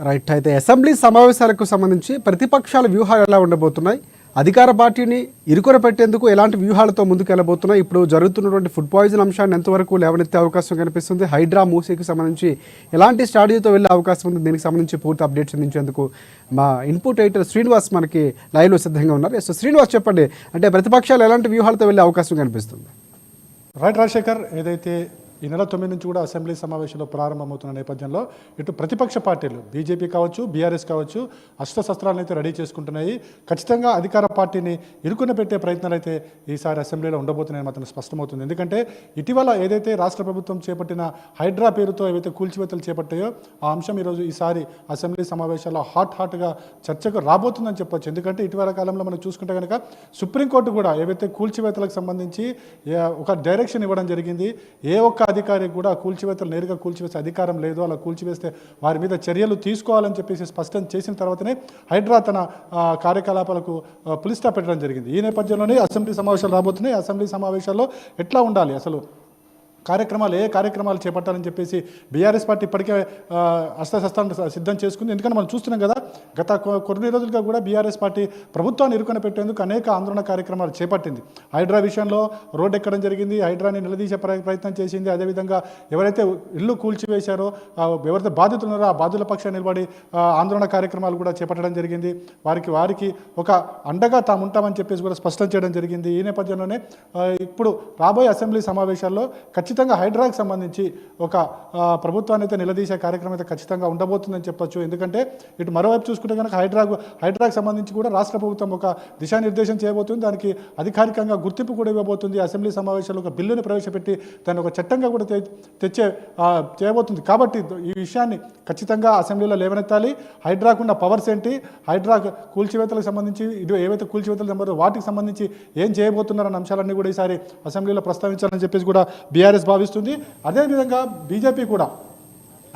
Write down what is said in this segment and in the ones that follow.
Right. అయితే assembly సమావేశాలకు సంబంధించి ప్రతిపక్షాల వ్యూహాలు ఎలా ఉండబోతున్నాయి, అధికార పార్టీని ఇరుకొర పెట్టేందుకు ఎలాంటి వ్యూహాలతో ముందుకు వెళ్ళబోతున్నాయి, ఇప్పుడు జరుగుతున్నటువంటి ఫుడ్ పాయిజన్ అంశాన్ని ఎంతవరకు లేవనెత్తే అవకాశం కనిపిస్తుంది, హైడ్రా మూసీకి సంబంధించి ఎలాంటి స్ట్రాటజీతో వెళ్ళే అవకాశం ఉంది, దీనికి సంబంధించి పూర్తి అప్డేట్స్ అందించేందుకు మా ఇన్పుట్ ఎడిటర్ శ్రీనివాస్ మనకి లైవ్లో సిద్ధంగా ఉన్నారు. సో శ్రీనివాస్ చెప్పండి, అంటే ప్రతిపక్షాలు ఎలాంటి వ్యూహాలతో వెళ్ళే అవకాశం కనిపిస్తుంది? రైట్ రాజశేఖర్, ఏదైతే ఈ నెల 9 నుంచి కూడా అసెంబ్లీ సమావేశాలు ప్రారంభమవుతున్న నేపథ్యంలో ఇటు ప్రతిపక్ష పార్టీలు బీజేపీ కావచ్చు, బీఆర్ఎస్ కావచ్చు, అస్త్రశస్త్రాలను అయితే రెడీ చేసుకుంటున్నాయి. ఖచ్చితంగా అధికార పార్టీని ఇరుకున పెట్టే ప్రయత్నాలు అయితే ఈసారి అసెంబ్లీలో ఉండబోతున్నాయని మాత్రం స్పష్టమవుతుంది. ఎందుకంటే ఇటీవల ఏదైతే రాష్ట్ర ప్రభుత్వం చేపట్టిన హైడ్రా పేరుతో ఏవైతే కూల్చివేతలు చేపట్టాయో ఆ అంశం ఈసారి అసెంబ్లీ సమావేశాల్లో హాట్గా చర్చకు రాబోతుందని చెప్పొచ్చు. ఎందుకంటే ఇటీవల కాలంలో మనం చూసుకుంటే కనుక సుప్రీంకోర్టు కూడా ఏవైతే కూల్చివేతలకు సంబంధించి ఒక డైరెక్షన్ ఇవ్వడం జరిగింది. ఏ ఒక్క అధికారికి కూడా కూల్చివేతలు నేరుగా కూల్చివేసే అధికారం లేదు, అలా కూల్చివేస్తే వారి మీద చర్యలు తీసుకోవాలని చెప్పేసి స్పష్టం చేసిన తర్వాతనే హైడ్రా తన కార్యకలాపాలకు పులి స్టాప్ పెట్టడం జరిగింది. ఈ నేపథ్యంలోనే అసెంబ్లీ సమావేశాలు రాబోతున్నాయి. అసెంబ్లీ సమావేశాల్లో ఎట్లా ఉండాలి, అసలు ఏ కార్యక్రమాలు చేపట్టాలని చెప్పేసి బీఆర్ఎస్ పార్టీ ఇప్పటికే అస్త్రశస్త్రాన్ని సిద్ధం చేసుకుంది. ఎందుకంటే మనం చూస్తున్నాం కదా, గత కొన్ని రోజులుగా కూడా బీఆర్ఎస్ పార్టీ ప్రభుత్వాన్ని ఇరుకున పెట్టేందుకు అనేక ఆందోళన కార్యక్రమాలు చేపట్టింది. హైడ్రా విషయంలో రోడ్డు ఎక్కడం జరిగింది, హైడ్రాని నిలదీసే ప్రయత్నం చేసింది. అదేవిధంగా ఎవరైతే ఇల్లు కూల్చివేశారో, ఎవరైతే బాధితులు ఉన్నారో ఆ బాధితుల పక్షాన్ని నిలబడి ఆందోళన కార్యక్రమాలు కూడా చేపట్టడం జరిగింది. వారికి ఒక అండగా తాము ఉంటామని చెప్పేసి కూడా స్పష్టం చేయడం జరిగింది. ఈ నేపథ్యంలోనే ఇప్పుడు రాబోయే అసెంబ్లీ సమావేశాల్లో ఖచ్చితంగా హైడ్రాకి సంబంధించి ఒక ప్రభుత్వాన్ని అయితే నిలదీసే కార్యక్రమం అయితే ఖచ్చితంగా ఉండబోతుందని చెప్పొచ్చు. ఎందుకంటే ఇటు మరోవైపు చూసుకుంటే కనుక హైడ్రాకి సంబంధించి కూడా రాష్ట్ర ప్రభుత్వం ఒక దిశానిర్దేశం చేయబోతుంది. దానికి అధికారికంగా గుర్తింపు కూడా ఇవ్వబోతుంది. అసెంబ్లీ సమావేశాల్లో ఒక బిల్లుని ప్రవేశపెట్టి దాన్ని ఒక చట్టంగా కూడా చేయబోతుంది. కాబట్టి ఈ విషయాన్ని ఖచ్చితంగా అసెంబ్లీలో లేవనెత్తాలి. హైడ్రాకున్న పవర్స్ ఏంటి, హైడ్రా కూల్చివేతలకు సంబంధించి ఏవైతే కూల్చివేతలు నెంబర్ వాటికి సంబంధించి ఏం చేయబోతున్నారన్న అంశాలన్నీ కూడా ఈసారి అసెంబ్లీలో ప్రస్తావించాలని చెప్పేసి కూడా బీఆర్ఎస్ భావిస్తుంది. అదేవిధంగా బీజేపీ కూడా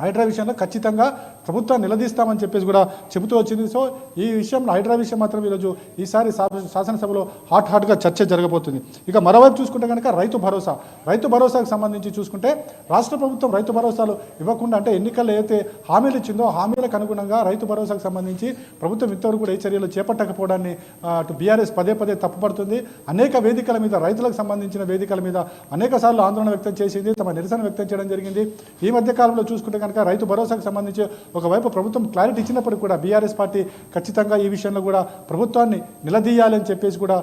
హైడ్రా విషయంలో ఖచ్చితంగా ప్రభుత్వాన్ని నిలదీస్తామని చెప్పేసి కూడా చెబుతూ వచ్చింది. సో ఈ విషయంలో హైడ్రా విషయం మాత్రం ఈరోజు ఈసారి శాసనసభలో హాట్గా చర్చ జరగబోతుంది. ఇక మరోవైపు చూసుకుంటే కనుక రైతు భరోసాకు సంబంధించి చూసుకుంటే రాష్ట్ర ప్రభుత్వం రైతు భరోసాలు ఇవ్వకుండా, అంటే ఎన్నికల్లో ఏదైతే హామీలు ఇచ్చిందో హామీలకు అనుగుణంగా రైతు భరోసాకు సంబంధించి ప్రభుత్వం ఇంతవరకు కూడా ఏ చర్యలు చేపట్టకపోవడాన్ని అటు బీఆర్ఎస్ పదే తప్పుపడుతుంది. అనేక వేదికల మీద, రైతులకు సంబంధించిన వేదికల మీద అనేక సార్లు ఆందోళన వ్యక్తం చేసింది, తమ నిరసన వ్యక్తం చేయడం జరిగింది. ఈ మధ్య కాలంలో చూసుకుంటే కనుక రైతు భరోసాకు సంబంధించి ఒకవైపు ప్రభుత్వం క్లారిటీ ఇచ్చినప్పటికీ కూడా బీఆర్ఎస్ పార్టీ ఖచ్చితంగా ఈ విషయంలో కూడా ప్రభుత్వాన్ని నిలదీయాలని చెప్పేసి కూడా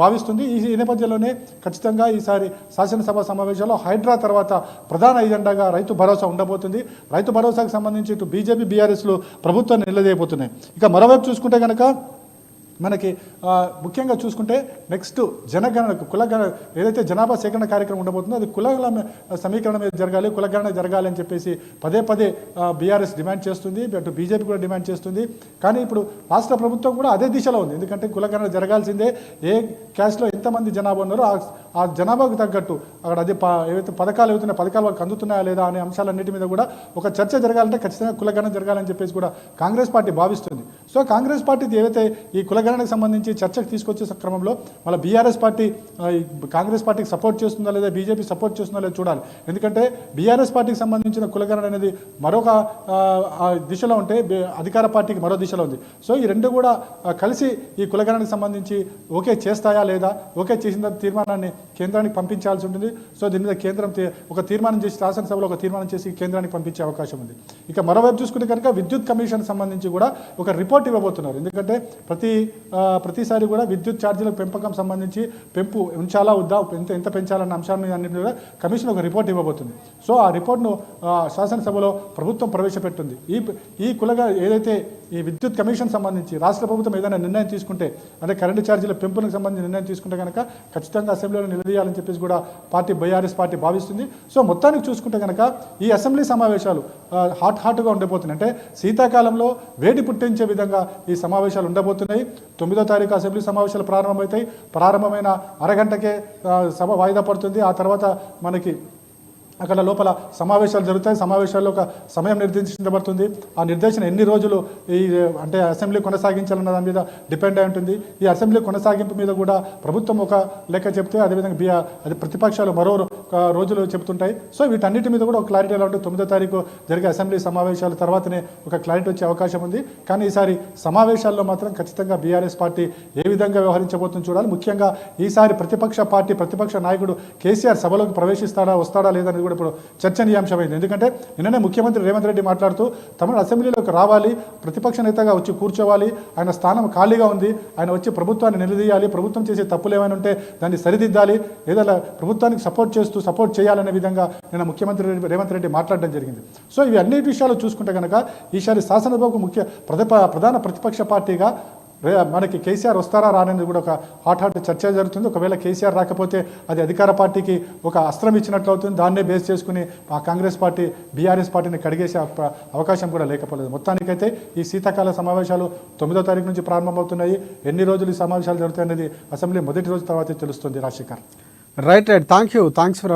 భావిస్తుంది. ఈ నేపథ్యంలోనే ఖచ్చితంగా ఈసారి శాసనసభ సమావేశాల్లో హైడ్రా తర్వాత ప్రధాన ఎజెండాగా రైతు భరోసా ఉండబోతుంది. రైతు భరోసాకు సంబంధించి ఇటు బీజేపీ, బీఆర్ఎస్లు ప్రభుత్వాన్ని నిలదీయబోతున్నాయి. ఇక మరోవైపు చూసుకుంటే కనుక మనకి ముఖ్యంగా చూసుకుంటే నెక్స్ట్ జనగణనకు కులగణన ఏదైతే జనాభా సేకరణ కార్యక్రమం ఉండబోతుందో అది కులాల సమీకరణ మీద జరగాలి, కులగణన జరగాలి అని చెప్పేసి పదే బీఆర్ఎస్ డిమాండ్ చేస్తుంది, అటు బీజేపీ కూడా డిమాండ్ చేస్తుంది. కానీ ఇప్పుడు రాష్ట్ర ప్రభుత్వం కూడా అదే దిశలో ఉంది. ఎందుకంటే కులగణన జరగాల్సిందే, ఏ క్యాస్ట్లో ఎంతమంది జనాభా ఉన్నారో ఆ జనాభాకు తగ్గట్టు అక్కడ అది ఏవైతే పథకాలు అవుతున్నాయో పథకాలు వాళ్ళకి అందుతున్నాయా లేదా అనే అంశాలన్నిటి మీద కూడా ఒక చర్చ జరగాలంటే ఖచ్చితంగా కులగణన జరగాలని చెప్పేసి కూడా కాంగ్రెస్ పార్టీ భావిస్తుంది. సో కాంగ్రెస్ పార్టీ ఏవైతే ఈ కులగణనకు సంబంధించి చర్చకు తీసుకొచ్చే క్రమంలో మళ్ళీ బీఆర్ఎస్ పార్టీ కాంగ్రెస్ పార్టీకి సపోర్ట్ చేస్తుందా లేదా, బీజేపీ సపోర్ట్ చేస్తుందా లేదా చూడాలి. ఎందుకంటే బీఆర్ఎస్ పార్టీకి సంబంధించిన కులగణన అనేది మరొక దిశలో ఉంటే అధికార పార్టీకి మరో దిశలో ఉంది. సో ఈ రెండు కూడా కలిసి ఈ కులగణనకు సంబంధించి ఓకే చేస్తాయా లేదా, ఓకే చేసిన తీర్మానాన్ని కేంద్రానికి పంపించాల్సి ఉంటుంది. సో దీని మీద కేంద్రం ఒక తీర్మానం చేసి, శాసనసభలో ఒక తీర్మానం చేసి కేంద్రానికి పంపించే అవకాశం ఉంది. ఇక మరోవైపు చూసుకుంటే కనుక విద్యుత్ కమిషన్ సంబంధించి కూడా ఒక రిపోర్ట్ ఇవ్వబోతున్నారు. ఎందుకంటే ప్రతిసారి కూడా విద్యుత్ ఛార్జీల పెంపకం సంబంధించి పెంపు ఉంచాలా వద్దా, ఎంత పెంచాలన్న అంశాన్ని అన్నింటినీ కూడా కమిషన్ ఒక రిపోర్ట్ ఇవ్వబోతుంది. సో ఆ రిపోర్ట్ను శాసనసభలో ప్రభుత్వం ప్రవేశపెట్టింది. ఈ ఏదైతే ఈ విద్యుత్ కమిషన్ సంబంధించి రాష్ట్ర ప్రభుత్వం ఏదైనా నిర్ణయం తీసుకుంటే, అంటే కరెంటు ఛార్జీల పెంపులకు సంబంధించి నిర్ణయం తీసుకుంటే కనుక ఖచ్చితంగా అసెంబ్లీలో నిలదీయాలని చెప్పేసి కూడా బీఆర్ఎస్ పార్టీ భావిస్తుంది. సో మొత్తానికి చూసుకుంటే కనుక ఈ అసెంబ్లీ సమావేశాలు హాట్గా ఉండబోతున్నాయి. అంటే శీతాకాలంలో వేడి పుట్టించే విధంగా ఈ సమావేశాలు ఉండబోతున్నాయి. 9వ తారీఖు అసెంబ్లీ సమావేశాలు ప్రారంభమవుతాయి. ప్రారంభమైన అరగంటకే సభ వాయిదా పడుతుంది. ఆ తర్వాత మనకి అక్కడ లోపల సమావేశాలు జరుగుతాయి. సమావేశాల్లో ఒక సమయం నిర్దేశించబడుతుంది. ఆ నిర్దేశన ఎన్ని రోజులు ఈ అంటే అసెంబ్లీ కొనసాగించాలన్న దాని మీద డిపెండ్ అయి ఉంటుంది. ఈ అసెంబ్లీ కొనసాగింపు మీద కూడా ప్రభుత్వం ఒక లెక్క చెప్తే అదేవిధంగా అది ప్రతిపక్షాలు మరో రోజులు చెప్తుంటాయి. సో వీటన్నిటి మీద కూడా ఒక క్లారిటీ ఎలా ఉంటుంది 9వ తారీఖు జరిగే అసెంబ్లీ సమావేశాల తర్వాతనే ఒక క్లారిటీ వచ్చే అవకాశం ఉంది. కానీ ఈసారి సమావేశాల్లో మాత్రం ఖచ్చితంగా బీఆర్ఎస్ పార్టీ ఏ విధంగా వ్యవహరించబోతుందో చూడాలి. ముఖ్యంగా ఈసారి ప్రతిపక్ష నాయకుడు కేసీఆర్ సభలోకి ప్రవేశిస్తాడా వస్తాడా లేదని కూడా ఇప్పుడు చర్చనీయాంశమైంది. ఎందుకంటే నిన్ననే ముఖ్యమంత్రి రేవంత్ రెడ్డి మాట్లాడుతూ తమ అసెంబ్లీలోకి రావాలి, ప్రతిపక్ష నేతగా వచ్చి కూర్చోవాలి, ఆయన స్థానం ఖాళీగా ఉంది, ఆయన వచ్చి ప్రభుత్వాన్ని నిలదీయాలి, ప్రభుత్వం చేసే తప్పులు ఏమైనా ఉంటే దాన్ని సరిదిద్దాలి, లేదా ప్రభుత్వానికి సపోర్ట్ చేయాలనే విధంగా నిన్న ముఖ్యమంత్రి రేవంత్ రెడ్డి మాట్లాడడం జరిగింది. సో ఇవి అన్ని విషయాలు చూసుకుంటే కనుక ఈసారి శాసనసభకు ప్రధాన ప్రతిపక్ష పార్టీగా మనకి కేసీఆర్ వస్తారా రానేది కూడా ఒక హాట్ చర్చ జరుగుతుంది. ఒకవేళ కేసీఆర్ రాకపోతే అది అధికార పార్టీకి ఒక అస్త్రం ఇచ్చినట్లు అవుతుంది. దాన్నే బేస్ చేసుకుని ఆ కాంగ్రెస్ పార్టీ బీఆర్ఎస్ పార్టీని కడిగేసే అవకాశం కూడా లేకపోలేదు. మొత్తానికైతే ఈ శీతాకాల సమావేశాలు 9వ తారీఖు నుంచి ప్రారంభమవుతున్నాయి. ఎన్ని రోజులు ఈ సమావేశాలు జరుగుతాయి అనేది అసెంబ్లీ మొదటి రోజు తర్వాత తెలుస్తుంది. రాజశేఖర్. రైట్. Thanks for